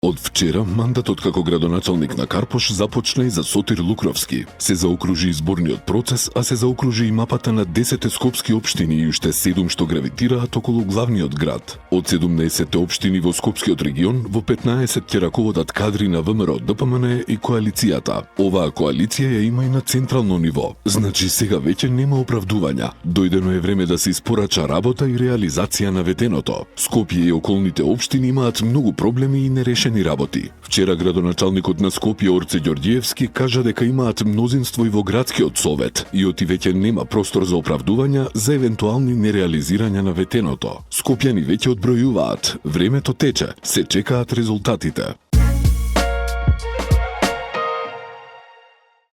Од вчера мандатот како градоначалник на Карпош започна и за Сотир Лукровски. Се заокружи изборниот процес, а се заокружи и мапата на 10 скопски општини и уште 7 што гравитираат околу главниот град. Од 17 општини во Скопскиот регион, во 15 ќе раководат кадри на ВМРО, ДПМН и коалицијата. Оваа коалиција ја има и на централно ниво. Значи сега веќе нема оправдувања. Дојдено е време да се испорача работа и реализација на ветеното. Скопје и околните општини имаат многу проблеми и нерешени работи. Вчера градоначалникот на Скопје Орце Ѓорѓиевски кажа дека имаат мнозинство и во градскиот совет и оти веќе нема простор за оправдувања за евентуални нереализирања на ветеното. Скопјани веќе одбројуваат, времето тече, се чекаат резултатите.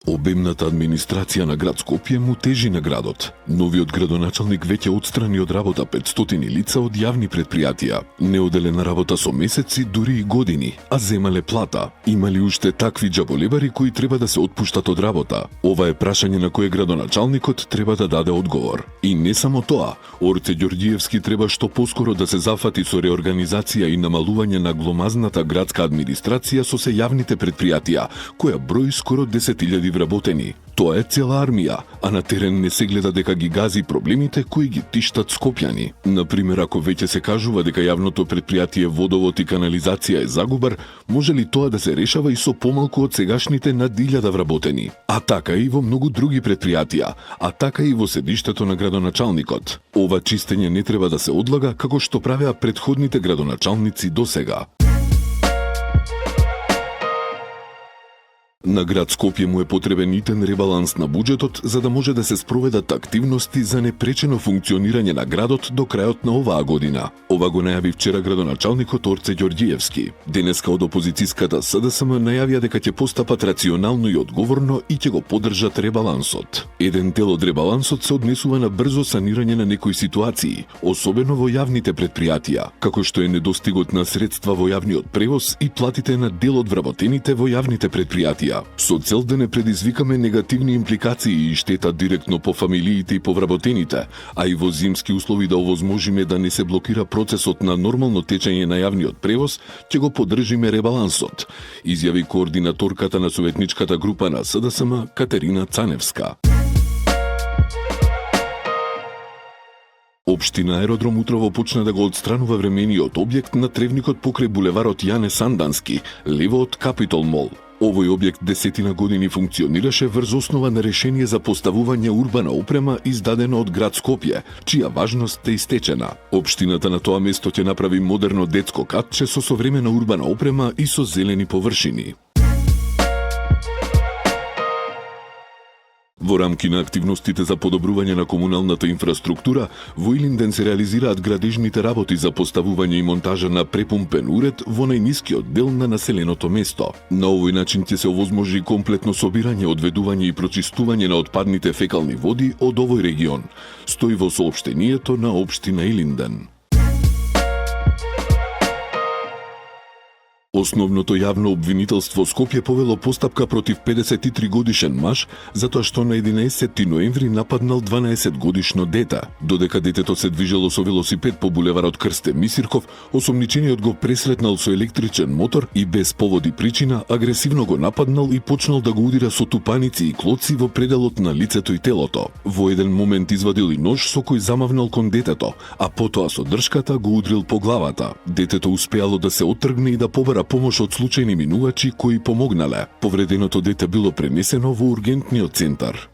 Обемната администрација на град Скопје му тежи на градот. Новиот градоначалник веќе отстрани од работа 500 лица од јавни предпријатија. Неоделена работа со месеци, дури и години, а земале плата. Има ли уште такви џаболебари кои треба да се отпуштат од работа? Ова е прашање на кое градоначалникот треба да даде одговор. И не само тоа, Орце Ѓорѓиевски треба што поскоро да се зафати со реорганизација и намалување на гломазната градска администрација со се јавните предпријатија, која брои скоро 10.000 вработени. Тоа е цела армија, а на терен не се гледа дека ги гази проблемите кои ги тиштат скопјани. Например, ако веќе се кажува дека јавното предпријатие водовод и канализација е загубар, може ли тоа да се решава и со помалку од сегашните над 1000 вработени? А така и во многу други предпријатија, а така и во седиштето на градоначалникот. Ова чистење не треба да се одлага како што правеа претходните градоначалници досега. На град Скопје му е потребен итен ребаланс на буџетот за да може да се спроведат активности за непречено функционирање на градот до крајот на оваа година. Ова го најави вчера градоначалникот Орце Ѓорѓиевски. Денеска од опозицијската СДСМ најавија дека ќе постапат рационално и одговорно и ќе го поддржат ребалансот. Еден дел од ребалансот се однесува на брзо санирање на некои ситуации, особено во јавните предпријатија, како што е недостигот на средства во јавниот превоз и платите на дел од вработените во јавните предпријатија, со цел да не предизвикаме негативни импликации и штета директно по фамилиите и по вработените, а и во зимски услови да овозможиме да не се блокира процесот на нормално течење на јавниот превоз, ќе го поддржиме ребалансот, изјави координаторката на советничката група на СДСМ Катерина Цаневска. Општина Аеродром утрово почна да го отстранува времениот објект на тревникот покрај булеварот Јане Сандански, лево од Капитол Мол. Овој објект 10 години функционираше врз основа на решение за поставување урбана опрема издадено од град Скопје, чија важност е истечена. Општината на тоа место ќе направи модерно детско катче со современа урбана опрема и со зелени површини. Во рамки на активностите за подобрување на комуналната инфраструктура, во Илинден се реализираат градежните работи за поставување и монтажа на препумпен уред во најнискиот дел на населеното место. На овој начин ќе се овозможи комплетно собирање, одведување и прочистување на отпадните фекални води од овој регион, стои во соопштението на општина Илинден. Основното јавно обвинителство Скопје повело постапка против 53 годишен маж затоа што на 11 ноември нападнал 12 годишно дете. Додека детето се движело со велосипед по булеварот Крсте Мисирков, осомничениот го пресретнал со електричен мотор и без повод и причина агресивно го нападнал и почнал да го удира со тупаници и клоци во пределот на лицето и телото. Во еден момент извадил и нож со кој замавнал кон детето, а потоа со дршката го удрил по главата. Детето успеало да се оттргне и да побара помош од случајни минувачи кои помогнале. Повреденото дете било пренесено во ургентниот центар.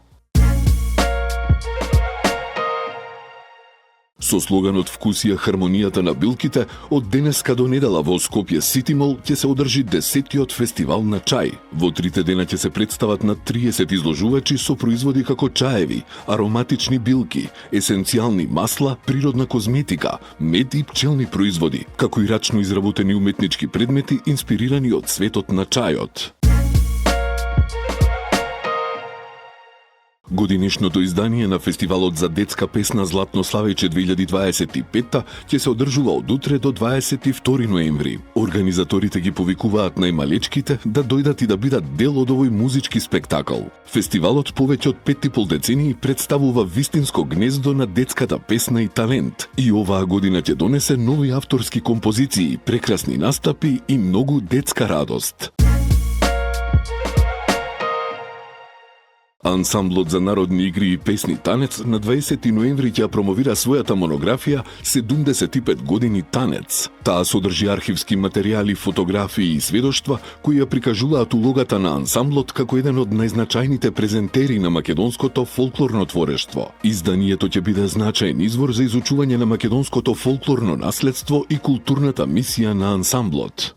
Со слоганот "Вкусија хармонијата на билките", од денеска до недела во Скопје Сити Мол ќе се одржи 10-тиот фестивал на чај. Во 3 дена ќе се представат на 30 изложувачи со производи како чаеви, ароматични билки, есенцијални масла, природна козметика, мед и пчелни производи, како и рачно изработени уметнички предмети инспирирани од светот на чајот. Годинешното издание на Фестивалот за детска песна Златно славење 2025 ќе се одржува од утре до 22 ноември. Организаторите ги повикуваат најмалечките да дојдат и да бидат дел од овој музички спектакл. Фестивалот повеќе од 5,5 децении представува вистинско гнездо на детската песна и талент. И оваа година ќе донесе нови авторски композиции, прекрасни настапи и многу детска радост. Ансамблот за народни игри и песни Танец на 20 ноември ќе промовира својата монографија 75 години танец. Таа содржи архивски материјали, фотографии и сведоштва кои ја прикажуваат улогата на ансамблот како еден од најзначајните презентери на македонското фолклорно творештво. Изданието ќе биде значаен извор за изучување на македонското фолклорно наследство и културната мисија на ансамблот.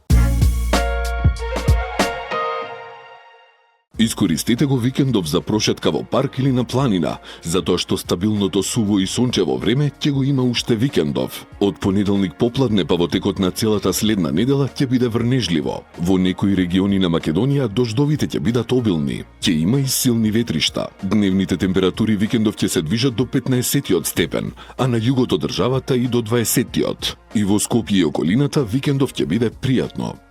Искористете го викендов за прошетка во парк или на планина, затоа што стабилното суво и сончево време ќе го има уште викендов. Од понеделник попладне па во текот на целата следна недела ќе биде врнежливо. Во некои региони на Македонија дождовите ќе бидат обилни. Ќе има и силни ветришта. Дневните температури викендов ќе се движат до 15 степен, а на југот од државата и до 20. И во Скопје и околината викендов ќе биде пријатно.